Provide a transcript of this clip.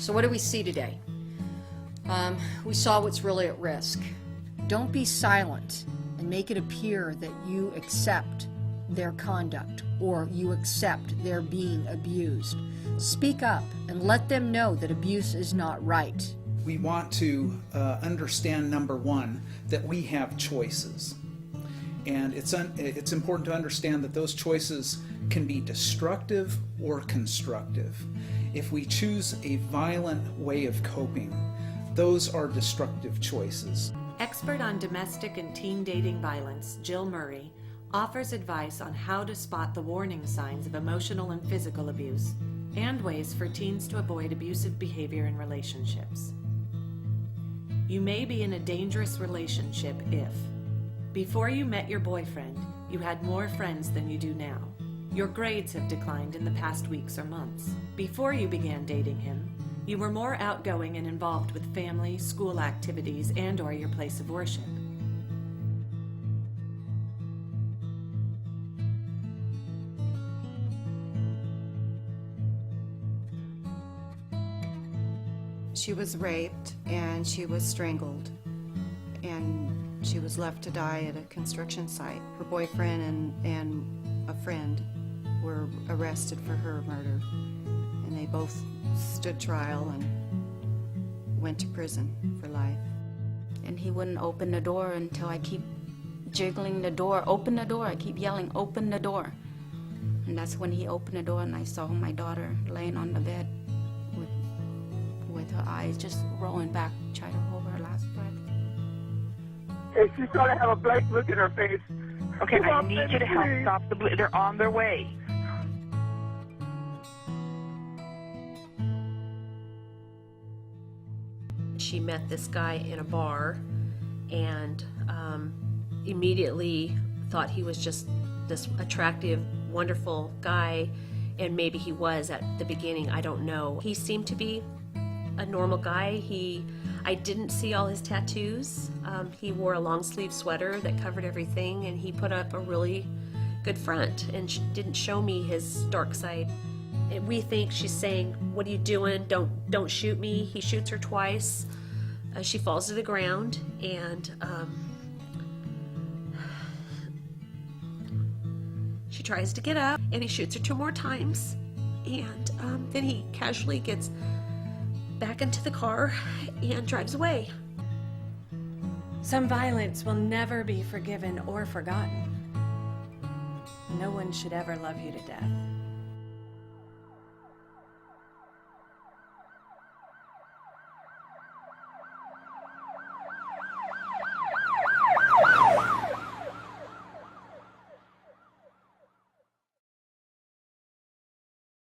So what do we see today? We saw what's really at risk. Don't be silent and make it appear that you accept their conduct or you accept their being abused. Speak up and let them know that abuse is not right. We want to understand, number one, that we have choices. And it's important to understand that those choices can be destructive or constructive. If we choose a violent way of coping, those are destructive choices. Expert on domestic and teen dating violence, Jill Murray, offers advice on how to spot the warning signs of emotional and physical abuse and ways for teens to avoid abusive behavior in relationships. You may be in a dangerous relationship if, before you met your boyfriend, you had more friends than you do now. Your grades have declined in the past weeks or months. Before you began dating him, you were more outgoing and involved with family, school activities, and/or your place of worship. She was raped and she was strangled and she was left to die at a construction site. Her boyfriend and a friend were arrested for her murder, and they both stood trial and went to prison for life. And he wouldn't open the door until I keep jiggling the door. Open the door. I keep yelling, open the door. And that's when he opened the door and I saw my daughter laying on the bed with her eyes just rolling back, trying to hold her last breath. Hey, she's going to have a blank look in her face. Okay, I need you to help stop the bleed. They're on their way. She met this guy in a bar and immediately thought he was just this attractive, wonderful guy, and maybe he was at the beginning, I don't know. He seemed to be a normal guy. I didn't see all his tattoos. He wore a long sleeve sweater that covered everything, and he put up a really good front and didn't show me his dark side. And we think she's saying, "What are you doing? Don't shoot me." He shoots her twice. She falls to the ground, and she tries to get up, and he shoots her 2 more times, and then he casually gets back into the car and drives away. Some violence will never be forgiven or forgotten. No one should ever love you to death.